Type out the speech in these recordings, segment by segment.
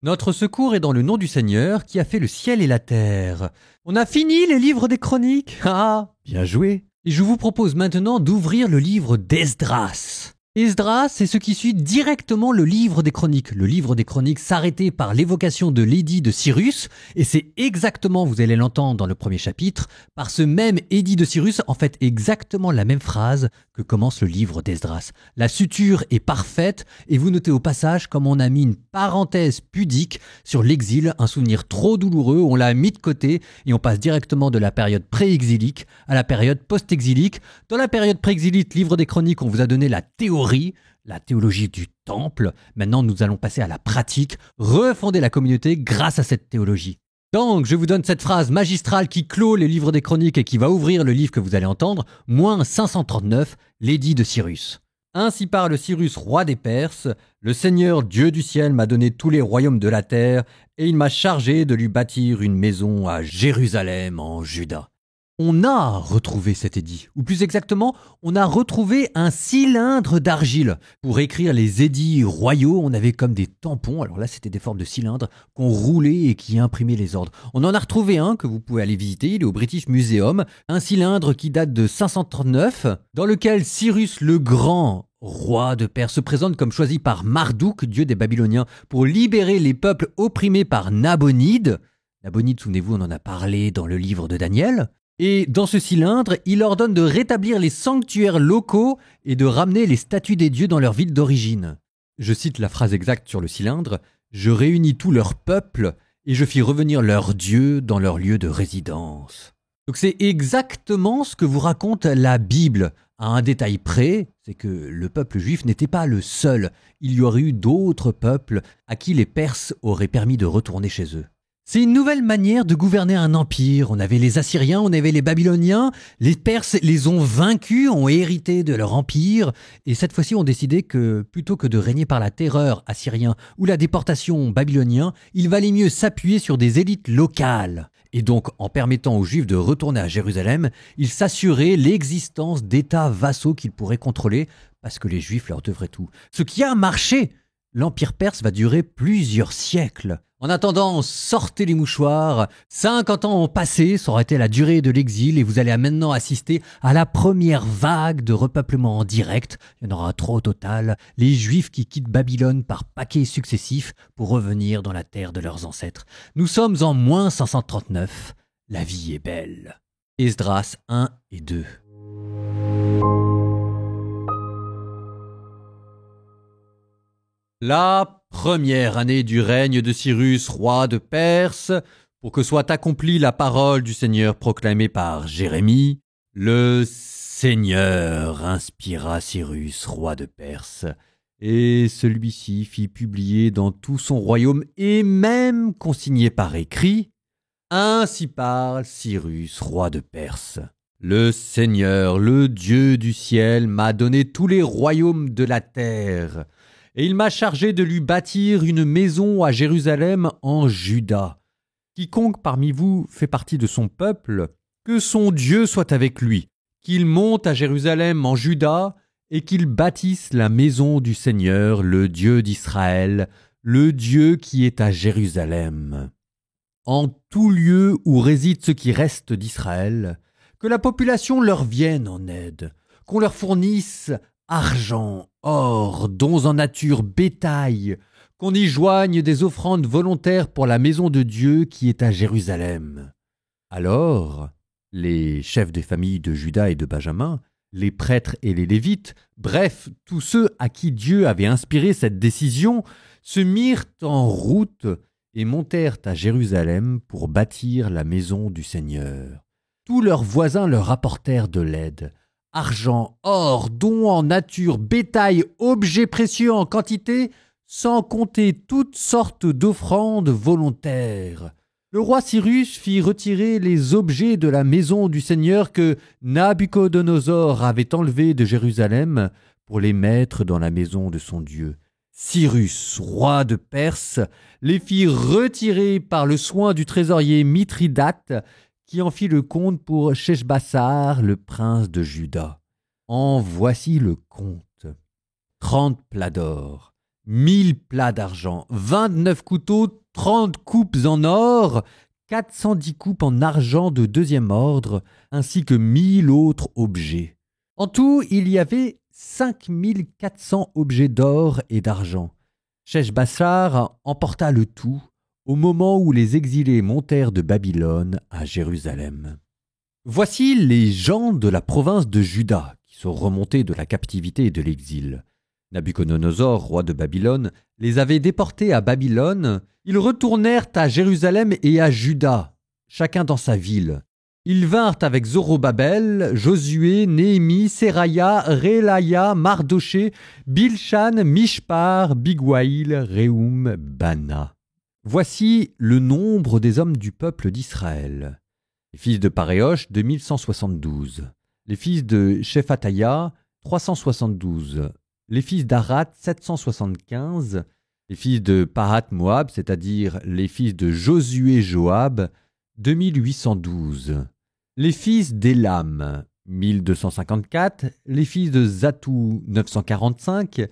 Notre secours est dans le nom du Seigneur qui a fait le ciel et la terre. On a fini les livres des chroniques. Ah, bien joué. Et je vous propose maintenant d'ouvrir le livre d'Esdras. Esdras, c'est ce qui suit directement le livre des chroniques. Le livre des chroniques s'arrêtait par l'évocation de l'édit de Cyrus, et c'est exactement, vous allez l'entendre dans le premier chapitre, par ce même édit de Cyrus, en fait exactement la même phrase que commence le livre d'Esdras. La suture est parfaite, et vous notez au passage comme on a mis une parenthèse pudique sur l'exil, un souvenir trop douloureux, on l'a mis de côté, et on passe directement de la période pré-exilique à la période post-exilique. Dans la période pré-exilique, livre des chroniques, on vous a donné la théologie du temple. Maintenant, nous allons passer à la pratique, refonder la communauté grâce à cette théologie. Donc, je vous donne cette phrase magistrale qui clôt les livres des chroniques et qui va ouvrir le livre que vous allez entendre, moins 539, l'édit de Cyrus. Ainsi parle Cyrus, roi des Perses, le Seigneur Dieu du ciel m'a donné tous les royaumes de la terre et il m'a chargé de lui bâtir une maison à Jérusalem en Juda. On a retrouvé cet édit, ou plus exactement, on a retrouvé un cylindre d'argile. Pour écrire les édits royaux, on avait comme des tampons, alors là c'était des formes de cylindres, qu'on roulait et qui imprimaient les ordres. On en a retrouvé un que vous pouvez aller visiter, il est au British Museum, un cylindre qui date de 539, dans lequel Cyrus le Grand, roi de Perse, se présente comme choisi par Marduk, dieu des Babyloniens, pour libérer les peuples opprimés par Nabonide. Nabonide, souvenez-vous, on en a parlé dans le livre de Daniel. Et dans ce cylindre, il ordonne de rétablir les sanctuaires locaux et de ramener les statues des dieux dans leur ville d'origine. Je cite la phrase exacte sur le cylindre, « Je réunis tout leur peuple et je fis revenir leurs dieux dans leur lieu de résidence. » Donc c'est exactement ce que vous raconte la Bible. À un détail près, c'est que le peuple juif n'était pas le seul. Il y aurait eu d'autres peuples à qui les Perses auraient permis de retourner chez eux. C'est une nouvelle manière de gouverner un empire. On avait les Assyriens, on avait les Babyloniens. Les Perses les ont vaincus, ont hérité de leur empire. Et cette fois-ci, ont décidé que, plutôt que de régner par la terreur assyrien ou la déportation babylonien, il valait mieux s'appuyer sur des élites locales. Et donc, en permettant aux Juifs de retourner à Jérusalem, ils s'assuraient l'existence d'États vassaux qu'ils pourraient contrôler, parce que les Juifs leur devraient tout. Ce qui a marché. L'Empire perse va durer plusieurs siècles. En attendant, sortez les mouchoirs. 50 ans ont passé, ça aurait été la durée de l'exil et vous allez maintenant assister à la première vague de repeuplement en direct. Il y en aura 3 au total. Les Juifs qui quittent Babylone par paquets successifs pour revenir dans la terre de leurs ancêtres. Nous sommes en moins 539. La vie est belle. Esdras 1 et 2. La première année du règne de Cyrus, roi de Perse, pour que soit accomplie la parole du Seigneur proclamée par Jérémie, le Seigneur inspira Cyrus, roi de Perse, et celui-ci fit publier dans tout son royaume et même consigné par écrit, ainsi parle Cyrus, roi de Perse. Le Seigneur, le Dieu du ciel, m'a donné tous les royaumes de la terre, et il m'a chargé de lui bâtir une maison à Jérusalem en Juda. Quiconque parmi vous fait partie de son peuple, que son Dieu soit avec lui, qu'il monte à Jérusalem en Juda et qu'il bâtisse la maison du Seigneur, le Dieu d'Israël, le Dieu qui est à Jérusalem. En tout lieu où résident ceux qui restent d'Israël, que la population leur vienne en aide, qu'on leur fournisse argent, or, dons en nature, bétail, qu'on y joigne des offrandes volontaires pour la maison de Dieu qui est à Jérusalem. Alors, les chefs des familles de Juda et de Benjamin, les prêtres et les Lévites, bref, tous ceux à qui Dieu avait inspiré cette décision, se mirent en route et montèrent à Jérusalem pour bâtir la maison du Seigneur. Tous leurs voisins leur apportèrent de l'aide. Argent, or, dons en nature, bétail, objets précieux en quantité, sans compter toutes sortes d'offrandes volontaires. Le roi Cyrus fit retirer les objets de la maison du Seigneur que Nabuchodonosor avait enlevés de Jérusalem pour les mettre dans la maison de son Dieu. Cyrus, roi de Perse, les fit retirer par le soin du trésorier Mithridate, qui en fit le compte pour Sheshbassar, le prince de Juda. En voici le compte. 30 plats d'or, 1000 plats d'argent, 29 couteaux, 30 coupes en or, 410 coupes en argent de deuxième ordre, ainsi que 1000 autres objets. En tout, il y avait 5400 objets d'or et d'argent. Sheshbassar emporta le tout au moment où les exilés montèrent de Babylone à Jérusalem. Voici les gens de la province de Juda qui sont remontés de la captivité et de l'exil. Nabuchodonosor, roi de Babylone, les avait déportés à Babylone. Ils retournèrent à Jérusalem et à Juda, chacun dans sa ville. Ils vinrent avec Zorobabel, Josué, Néhémie, Seraya, Rélaya, Mardoché, Bilshan, Mishpar, Bigwaïl, Réhoum, Bana. Voici le nombre des hommes du peuple d'Israël. Les fils de Paréosh, 2172. Les fils de Shephataya, 372. Les fils d'Arat, 775. Les fils de Pahat-Moab, c'est-à-dire les fils de Josué-Joab, 2812. Les fils d'Élam, 1254. Les fils de Zatou, 945.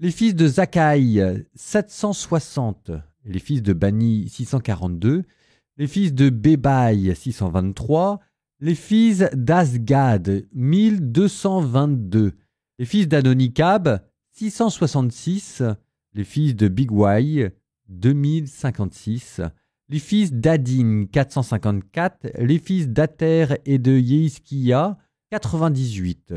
Les fils de Zakkaï, 760. Les fils de Bani, 642. Les fils de Bébaï, 623. Les fils d'Azgad, 1222. Les fils d'Adonikab, 666. Les fils de Bigwaï, 2056. Les fils d'Adin, 454. Les fils d'Ater et de Yehiskiya, 98.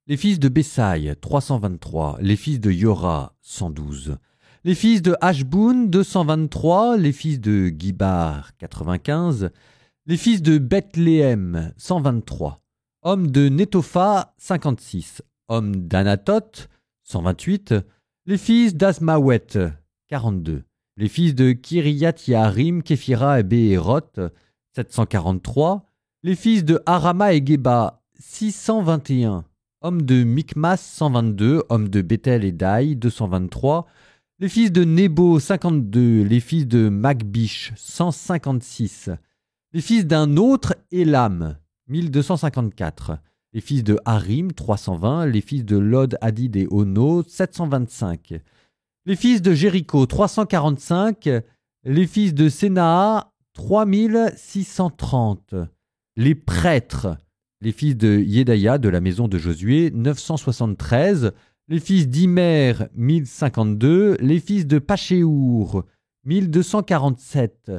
Les fils de Bessaï, 323. Les fils de Yora, 112. Les fils de Hashboun, 223. Les fils de Gibar, 95. Les fils de Bethléem, 123. Hommes de Netopha, 56. Hommes d'Anatoth, 128. Les fils d'Azmawet, 42. Les fils de Kiriath-Yaharim, Képhira et Béhéroth, 743. Les fils de Harama et Geba, 621. Hommes de Mikmas, 122. Hommes de Bethel et Daï, 223. Les fils de Nebo, 52. Les fils de Magbish, 156. Les fils d'un autre Élam, 1254. Les fils de Harim, 320. Les fils de Lod, Hadid et Ono, 725. Les fils de Jéricho, 345. Les fils de Sénaa, 3630. Les prêtres, les fils de Yédaïa de la maison de Josué, 973. Les fils d'Imer, 1052. Les fils de Pachéour, 1247.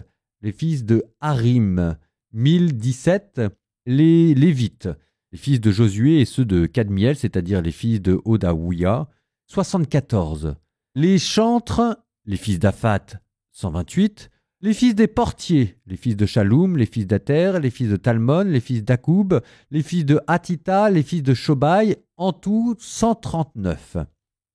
Les fils de Harim, 1017. Les Lévites, les fils de Josué et ceux de Kadmiel, c'est-à-dire les fils de Odaouia, 74. Les chantres, les fils d'Aphat, 128. Les fils des portiers, les fils de Shaloum, les fils d'Ater, les fils de Talmon, les fils d'Akoub, les fils de Hatita, les fils de Shobai, en tout 139.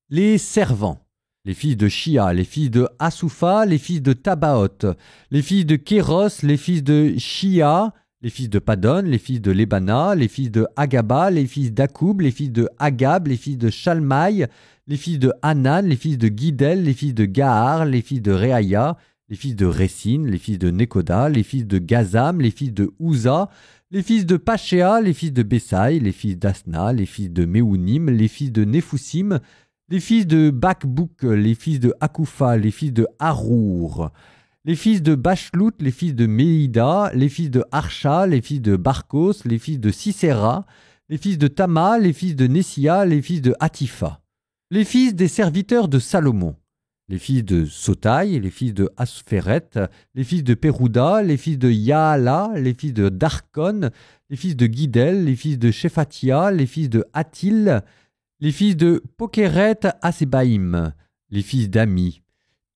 Les servants, les fils de Shia, les fils de Asoufa, les fils de Tabaoth, les fils de Kéros, les fils de Shia, les fils de Padon, les fils de Lebana, les fils de Agaba, les fils d'Akoub, les fils de Agab, les fils de Shalmaï, les fils de Hanan, les fils de Guidel, les fils de Gahar, les fils de Réaïa, les fils de Résin, les fils de Nekoda, les fils de Gazam, les fils de Ouza, les fils de Pachéa, les fils de Bessaï, les fils d'Asna, les fils de Méounim, les fils de Nefoussim, les fils de Bakbouk, les fils de Akoufa, les fils de Harour, les fils de Bachlout, les fils de Méida, les fils de Archa, les fils de Barkos, les fils de Sisera, les fils de Tama, les fils de Nessia, les fils de Hatifa, les fils des serviteurs de Salomon, les fils de Sotaï, les fils de Aspheret, les fils de Pérouda, les fils de Yaala, les fils de Darkon, les fils de Guidel, les fils de Shephatia, les fils de Hatil, les fils de Pokeret Asebaïm, les fils d'Ami.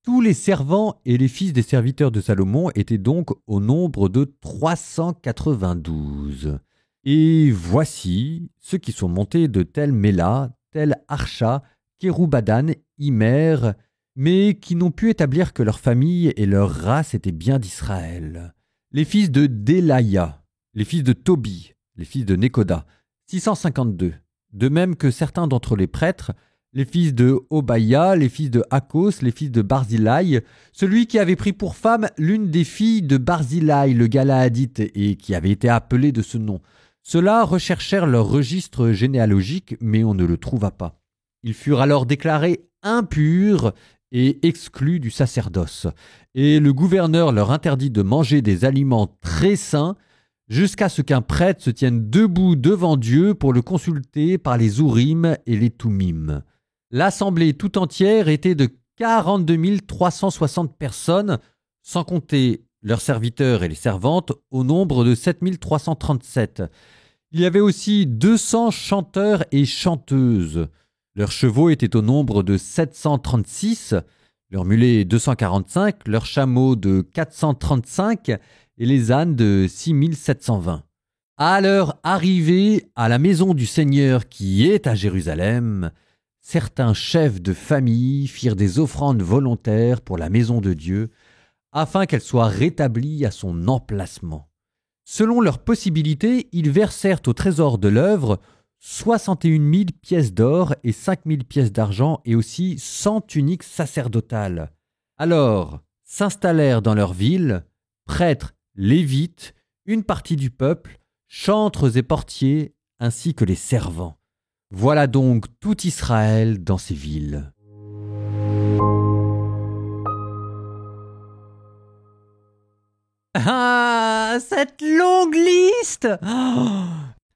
Tous les servants et les fils des serviteurs de Salomon étaient donc au nombre de 392. Et voici ceux qui sont montés de Tel Méla, Tel Archa, Kéroubadan, Imer, mais qui n'ont pu établir que leur famille et leur race étaient bien d'Israël. Les fils de Délaya, les fils de Tobi, les fils de Nekoda, 652. De même que certains d'entre les prêtres, les fils de Obaya, les fils de Hakos, les fils de Barzilai, celui qui avait pris pour femme l'une des filles de Barzilai, le Galaadite, et qui avait été appelé de ce nom. Ceux-là recherchèrent leur registre généalogique, mais on ne le trouva pas. Ils furent alors déclarés impurs et exclus du sacerdoce. Et le gouverneur leur interdit de manger des aliments très sains jusqu'à ce qu'un prêtre se tienne debout devant Dieu pour le consulter par les Urim et les Thummim. L'assemblée tout entière était de 42 360 personnes, sans compter leurs serviteurs et les servantes, au nombre de 7 337. Il y avait aussi 200 chanteurs et chanteuses. Leurs chevaux étaient au nombre de 736, leurs mulets 245, leurs chameaux de 435 et les ânes de 6720. À leur arrivée à la maison du Seigneur qui est à Jérusalem, certains chefs de famille firent des offrandes volontaires pour la maison de Dieu, afin qu'elle soit rétablie à son emplacement. Selon leurs possibilités, ils versèrent au trésor de l'œuvre 61 000 pièces d'or et 5 000 pièces d'argent et aussi 100 tuniques sacerdotales. Alors s'installèrent dans leur ville prêtres, lévites, une partie du peuple, chantres et portiers, ainsi que les servants. Voilà donc tout Israël dans ces villes. Ah, cette longue liste!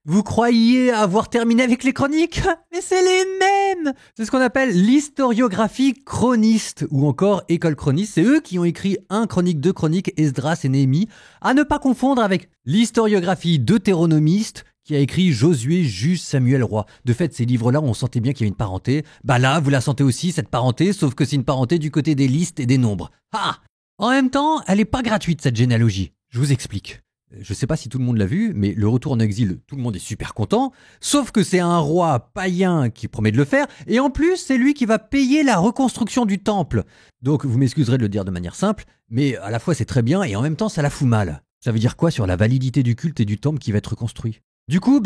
Vous croyiez avoir terminé avec les chroniques? Mais c'est les mêmes! C'est ce qu'on appelle l'historiographie chroniste, ou encore école chroniste. C'est eux qui ont écrit 1 chronique, 2 chroniques, Esdras et Néhémie, à ne pas confondre avec l'historiographie deutéronomiste, qui a écrit Josué, Juge, Samuel, Roi. De fait, ces livres-là, on sentait bien qu'il y avait une parenté. Bah là, vous la sentez aussi, cette parenté, sauf que c'est une parenté du côté des listes et des nombres. Ah! En même temps, elle n'est pas gratuite, cette généalogie. Je vous explique. Je ne sais pas si tout le monde l'a vu, mais le retour en exil, tout le monde est super content, sauf que c'est un roi païen qui promet de le faire, et en plus, c'est lui qui va payer la reconstruction du temple. Donc, vous m'excuserez de le dire de manière simple, mais à la fois c'est très bien, et en même temps, ça la fout mal. Ça veut dire quoi sur la validité du culte et du temple qui va être reconstruit? Du coup,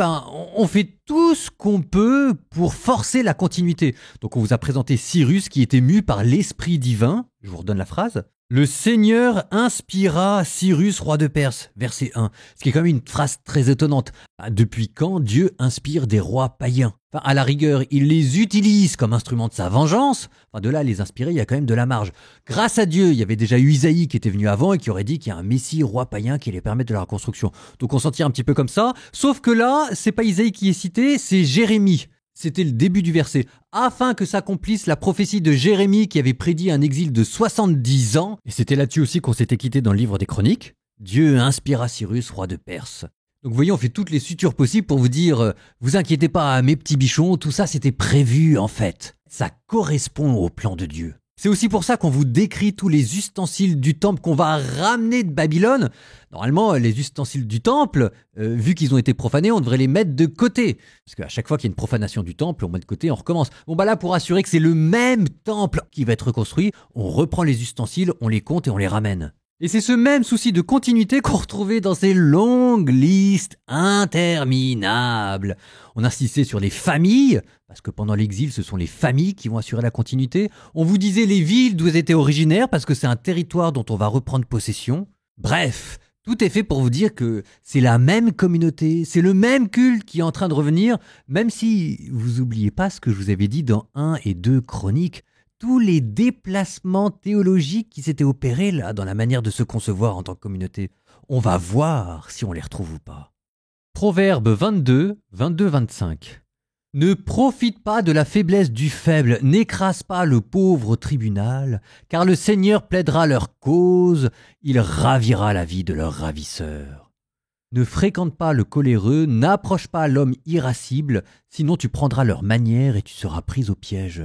on fait tout ce qu'on peut pour forcer la continuité. Donc on vous a présenté Cyrus qui était mu par l'esprit divin. Je vous redonne la phrase. Le Seigneur inspira Cyrus, roi de Perse, verset 1. Ce qui est quand même une phrase très étonnante. Depuis quand Dieu inspire des rois païens? Enfin, à la rigueur, il les utilise comme instrument de sa vengeance. Enfin, de là à les inspirer, il y a quand même de la marge. Grâce à Dieu, il y avait déjà eu Isaïe qui était venu avant et qui aurait dit qu'il y a un Messie roi païen qui allait permettre de la reconstruction. Donc on s'en tire un petit peu comme ça. Sauf que là, c'est pas Isaïe qui est cité, c'est Jérémie. C'était le début du verset. Afin que s'accomplisse la prophétie de Jérémie qui avait prédit un exil de 70 ans. Et c'était là-dessus aussi qu'on s'était quitté dans le livre des Chroniques. Dieu inspira Cyrus, roi de Perse. Donc vous voyez, on fait toutes les sutures possibles pour vous dire vous inquiétez pas, mes petits bichons, tout ça c'était prévu en fait. Ça correspond au plan de Dieu. C'est aussi pour ça qu'on vous décrit tous les ustensiles du temple qu'on va ramener de Babylone. Normalement, les ustensiles du temple, vu qu'ils ont été profanés, on devrait les mettre de côté. Parce qu'à chaque fois qu'il y a une profanation du temple, on met de côté, on recommence. Bon là, pour assurer que c'est le même temple qui va être reconstruit, on reprend les ustensiles, on les compte et on les ramène. Et c'est ce même souci de continuité qu'on retrouvait dans ces longues listes interminables. On insistait sur les familles, parce que pendant l'exil, ce sont les familles qui vont assurer la continuité. On vous disait les villes d'où elles étaient originaires, parce que c'est un territoire dont on va reprendre possession. Bref, tout est fait pour vous dire que c'est la même communauté, c'est le même culte qui est en train de revenir, même si vous oubliez pas ce que je vous avais dit dans 1 et 2 Chroniques. Tous les déplacements théologiques qui s'étaient opérés là dans la manière de se concevoir en tant que communauté. On va voir si on les retrouve ou pas. Proverbe 22, 22-25. Ne profite pas de la faiblesse du faible, n'écrase pas le pauvre au tribunal, car le Seigneur plaidera leur cause, il ravira la vie de leur ravisseur. Ne fréquente pas le coléreux, n'approche pas l'homme irascible, sinon tu prendras leur manière et tu seras pris au piège.